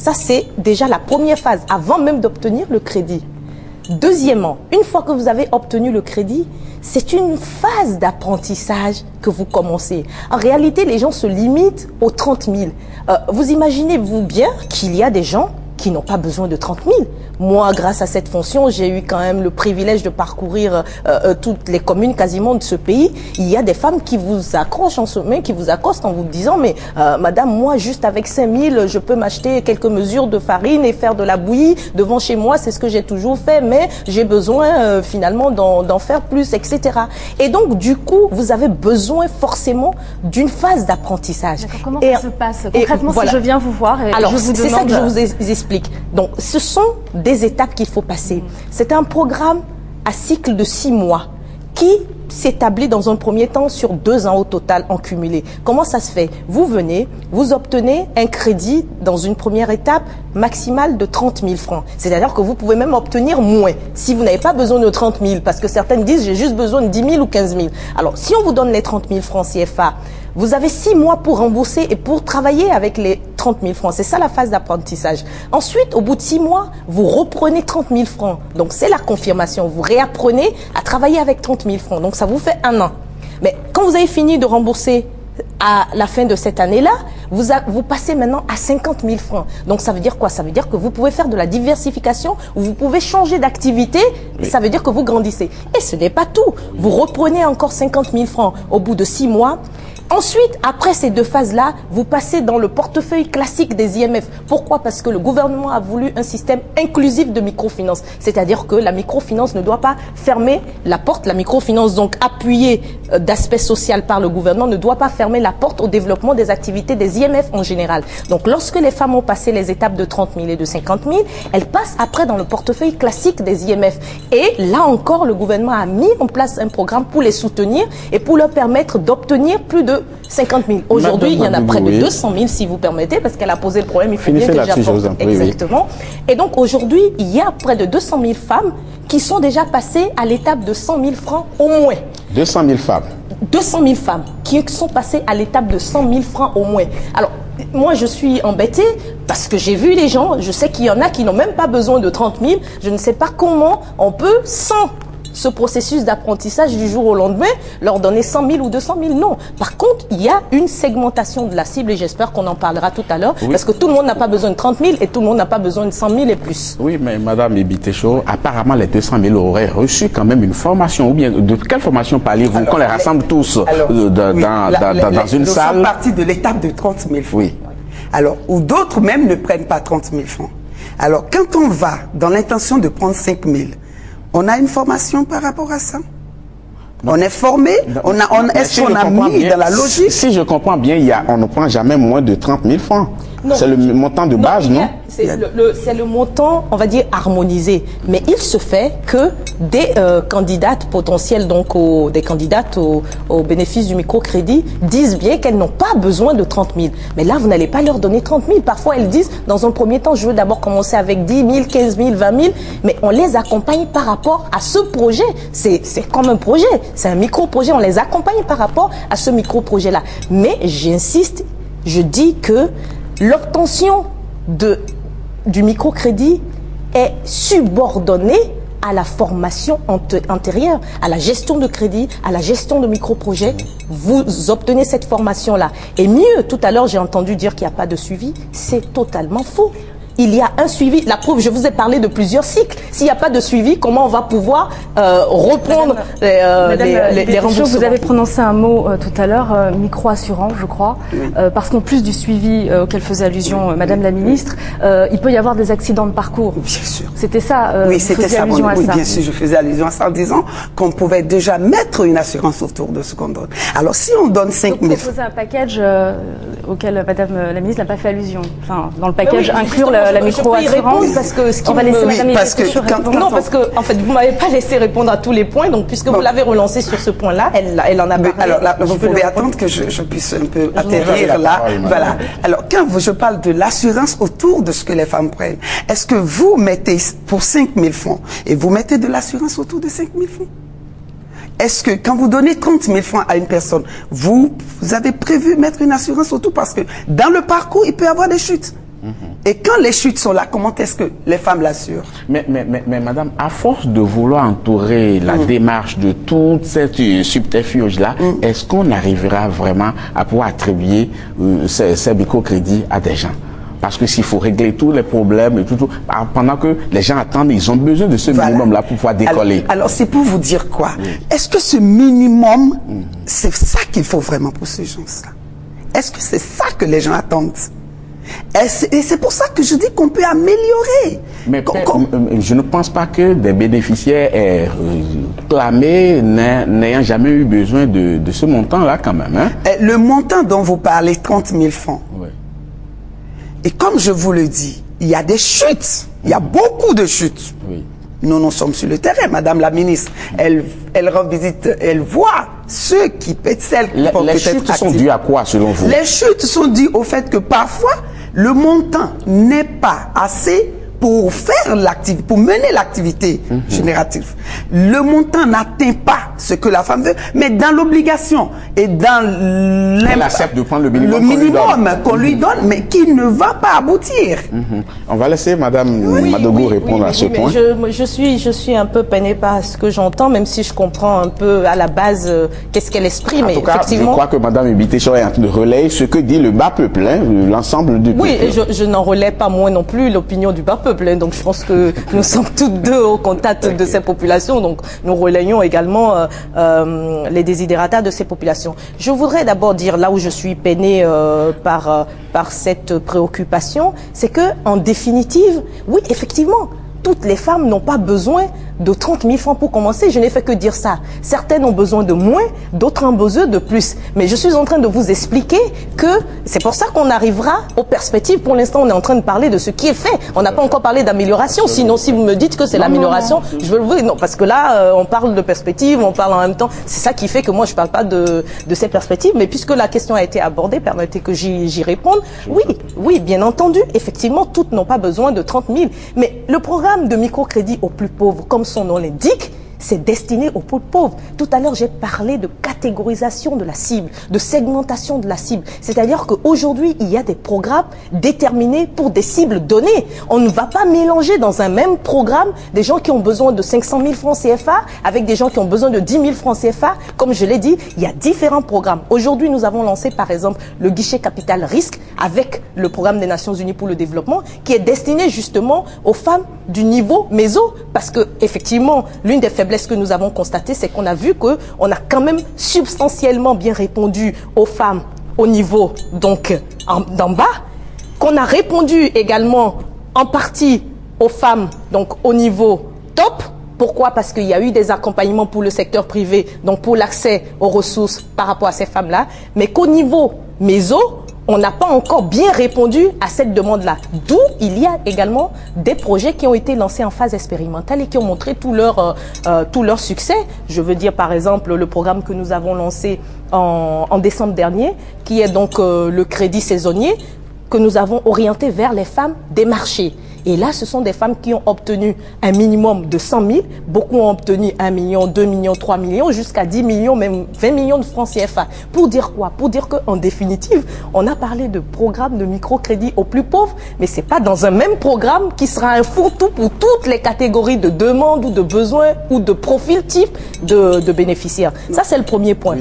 Ça, c'est déjà la première phase, avant même d'obtenir le crédit. Deuxièmement, une fois que vous avez obtenu le crédit, c'est une phase d'apprentissage que vous commencez. En réalité, les gens se limitent aux 30 000. Vous imaginez-vous bien qu'il y a des gens qui n'ont pas besoin de 30 000. Moi, grâce à cette fonction, j'ai eu quand même le privilège de parcourir toutes les communes quasiment de ce pays. Il y a des femmes qui vous accrochent en semaine, qui vous accostent en vous disant « Mais madame, moi, juste avec 5 000, je peux m'acheter quelques mesures de farine et faire de la bouillie devant chez moi. C'est ce que j'ai toujours fait, mais j'ai besoin finalement d'en faire plus, etc. » Et donc, du coup, vous avez besoin forcément d'une phase d'apprentissage. Comment ça se passe concrètement voilà. Si je viens vous voir et alors, je vous demande... c'est ça que je vous explique. Donc, ce sont des étapes qu'il faut passer. C'est un programme à cycle de 6 mois qui s'établit dans un premier temps sur 2 ans au total en cumulé. Comment ça se fait? Vous venez, vous obtenez un crédit dans une première étape maximale de 30 000 francs. C'est-à-dire que vous pouvez même obtenir moins si vous n'avez pas besoin de 30 000 parce que certaines disent j'ai juste besoin de 10 000 ou 15 000. Alors, si on vous donne les 30 000 francs CFA, vous avez 6 mois pour rembourser et pour travailler avec les 30 000 francs. C'est ça la phase d'apprentissage. Ensuite, au bout de 6 mois, vous reprenez 30 000 francs. Donc, c'est la confirmation. Vous réapprenez à travailler avec 30 000 francs. Donc, ça vous fait 1 an. Mais quand vous avez fini de rembourser à la fin de cette année-là, vous passez maintenant à 50 000 francs. Donc, ça veut dire quoi? Ça veut dire que vous pouvez faire de la diversification, ou vous pouvez changer d'activité, et ça veut dire que vous grandissez. Et ce n'est pas tout. Vous reprenez encore 50 000 francs au bout de 6 mois. Ensuite, après ces 2 phases-là, vous passez dans le portefeuille classique des IMF. Pourquoi? Parce que le gouvernement a voulu un système inclusif de microfinance. C'est-à-dire que la microfinance ne doit pas fermer la porte. La microfinance, donc appuyée d'aspect social par le gouvernement, ne doit pas fermer la porte au développement des activités des IMF en général. Donc, lorsque les femmes ont passé les étapes de 30 000 et de 50 000, elles passent après dans le portefeuille classique des IMF. Et là encore, le gouvernement a mis en place un programme pour les soutenir et pour leur permettre d'obtenir plus de 50 000. Aujourd'hui, il y en a près de 200 000, si vous permettez, parce qu'elle a posé le problème, il faut bien que j'apporte. Exactement. Et donc, aujourd'hui, il y a près de 200 000 femmes qui sont déjà passées à l'étape de 100 000 francs au moins. 200 000 femmes. 200 000 femmes qui sont passées à l'étape de 100 000 francs au moins. Alors, moi, je suis embêtée parce que j'ai vu les gens, je sais qu'il y en a qui n'ont même pas besoin de 30 000. Je ne sais pas comment on peut, sans ce processus d'apprentissage du jour au lendemain, leur donner 100 000 ou 200 000. Non. Par contre, il y a une segmentation de la cible et j'espère qu'on en parlera tout à l'heure, parce que tout le monde n'a pas besoin de 30 000 et tout le monde n'a pas besoin de 100 000 et plus. Oui, mais Madame Ebitecho, apparemment les 200 000 auraient reçu quand même une formation. Ou bien, de quelle formation parlez-vous? Qu'on les rassemble tous dans une salle? Nous sommes partis de l'étape de 30 000 francs. Oui. Alors, ou d'autres même ne prennent pas 30 000 francs. Alors, quand on va dans l'intention de prendre 5 000, on a une formation par rapport à ça? On est formé? Est-ce qu'on a mis dans la logique? Si je comprends bien, on ne prend jamais moins de 30 000 francs. C'est le montant de base, non? C'est le montant, on va dire, harmonisé. Mais il se fait que des candidates potentielles, donc des candidates au bénéfice du microcrédit, disent bien qu'elles n'ont pas besoin de 30 000. Mais là, vous n'allez pas leur donner 30 000. Parfois, elles disent, dans un premier temps, je veux d'abord commencer avec 10 000, 15 000, 20 000. Mais on les accompagne par rapport à ce projet. C'est comme un projet. C'est un micro-projet. On les accompagne par rapport à ce micro-projet-là. Mais j'insiste, je dis que l'obtention du microcrédit est subordonnée à la formation antérieure, à la gestion de crédit, à la gestion de micro-projets. Vous obtenez cette formation-là. Et mieux, tout à l'heure, j'ai entendu dire qu'il n'y a pas de suivi. C'est totalement faux. Il y a un suivi. La preuve, je vous ai parlé de plusieurs cycles. S'il n'y a pas de suivi, comment on va pouvoir reprendre les remboursements? Vous avez prononcé un mot tout à l'heure, micro-assurance, je crois, parce qu'en plus du suivi auquel faisait allusion Madame la Ministre, il peut y avoir des accidents de parcours. Bien sûr. C'était ça. Oui, c'était ça. Oui, bien sûr, je faisais allusion à ça en disant qu'on pouvait déjà mettre une assurance autour de ce qu'on donne. Alors, si on donne 5 000... Vous proposez un package auquel Madame la Ministre n'a pas fait allusion. Enfin, dans le package, inclure la micro-assurance. Parce que ce qui on va laisser Madame Non, parce que en fait, vous m'avez pas laissé répondre à tous les points. Donc, puisque vous l'avez relancé sur ce point-là, elle en a parlé. Alors là, vous pouvez attendre que je puisse un peu atterrir là. Voilà. Alors, quand je parle de l'assurance autour de ce que les femmes prennent, est-ce que vous mettez pour 5 000 francs et vous mettez de l'assurance autour de 5 000 francs? Est-ce que quand vous donnez 30 000 francs à une personne, vous avez prévu mettre une assurance autour? Parce que dans le parcours, il peut y avoir des chutes. Et quand les chutes sont là, comment est-ce que les femmes l'assurent? Mais madame, à force de vouloir entourer la démarche de toute cette subterfuge-là, est-ce qu'on arrivera vraiment à pouvoir attribuer ces microcrédits à des gens? Parce que s'il faut régler tous les problèmes et tout, pendant que les gens attendent, ils ont besoin de ce minimum-là pour pouvoir décoller. Alors c'est pour vous dire quoi? Est-ce que ce minimum, c'est ça qu'il faut vraiment pour ces gens-là? Est-ce que c'est ça que les gens attendent? Et c'est pour ça que je dis qu'on peut améliorer. Mais je ne pense pas que des bénéficiaires aient clamé n'ayant jamais eu besoin de ce montant-là quand même. Hein? Le montant dont vous parlez, 30 000 francs. Oui. Et comme je vous le dis, il y a des chutes. Il y a beaucoup de chutes. Oui. Nous sommes sur le terrain. Madame la ministre, elle revisite, elle voit ceux qui pètent celles qui peuvent les chutes sont dues à quoi selon vous? Les chutes sont dues au fait que parfois, le montant n'est pas assez pour faire l'activité, pour mener l'activité générative. Le montant n'atteint pas ce que la femme veut, mais dans l'obligation et dans elle accepte de prendre le minimum qu'on lui donne, mais qui ne va pas aboutir. On va laisser Madame Madougou répondre à ce point. Je suis un peu peinée par ce que j'entends, même si je comprends un peu à la base qu'est-ce qu'elle exprime. En tout cas, effectivement, je crois que Madame Ebitechor est en train de relayer ce que dit le bas peuple, hein, l'ensemble du peuple. Oui, et je n'en relais pas moi non plus l'opinion du bas peuple. Donc je pense que nous sommes toutes deux au contact de ces populations, donc nous relayons également les désidérata de ces populations. Je voudrais d'abord dire là où je suis peinée par cette préoccupation, c'est que en définitive, oui, effectivement, toutes les femmes n'ont pas besoin de 30 000 francs pour commencer. Je n'ai fait que dire ça. Certaines ont besoin de moins, d'autres ont besoin de plus. Mais je suis en train de vous expliquer que c'est pour ça qu'on arrivera aux perspectives. Pour l'instant, on est en train de parler de ce qui est fait. On n'a pas encore parlé d'amélioration. Sinon, si vous me dites que c'est l'amélioration, je veux le voir. Non, parce que là, on parle de perspectives, on parle en même temps. C'est ça qui fait que moi, je ne parle pas de ces perspectives. Mais puisque la question a été abordée, permettez que j'y réponde. Oui, bien entendu. Effectivement, toutes n'ont pas besoin de 30 000. Mais le programme de microcrédit aux plus pauvres, comme son nom l'indique, c'est destiné aux plus pauvres. Tout à l'heure, j'ai parlé de catégorisation de la cible, de segmentation de la cible. C'est-à-dire qu'aujourd'hui, il y a des programmes déterminés pour des cibles données. On ne va pas mélanger dans un même programme des gens qui ont besoin de 500 000 francs CFA avec des gens qui ont besoin de 10 000 francs CFA. Comme je l'ai dit, il y a différents programmes. Aujourd'hui, nous avons lancé, par exemple, le guichet capital risque avec le programme des Nations Unies pour le développement qui est destiné justement aux femmes du niveau méso. Parce que, effectivement, l'une des faiblesses que nous avons constaté, c'est qu'on a vu qu'on a quand même substantiellement bien répondu aux femmes au niveau donc d'en bas, qu'on a répondu également en partie aux femmes donc au niveau top. Pourquoi? Parce qu'il y a eu des accompagnements pour le secteur privé, donc pour l'accès aux ressources par rapport à ces femmes-là, mais qu'au niveau méso, on n'a pas encore bien répondu à cette demande-là. D'où il y a également des projets qui ont été lancés en phase expérimentale et qui ont montré tout leur succès. Je veux dire par exemple le programme que nous avons lancé en décembre dernier, qui est donc le crédit saisonnier, que nous avons orienté vers les femmes des marchés. Et là, ce sont des femmes qui ont obtenu un minimum de 100 000. Beaucoup ont obtenu 1 million, 2 millions, 3 millions, jusqu'à 10 millions, même 20 millions de francs CFA. Pour dire quoi? Pour dire qu'en définitive, on a parlé de programme de microcrédit aux plus pauvres, mais c'est pas dans un même programme qui sera un fourre-tout pour toutes les catégories de demandes ou de besoins ou de profils types de bénéficiaires. Ça, c'est le premier point.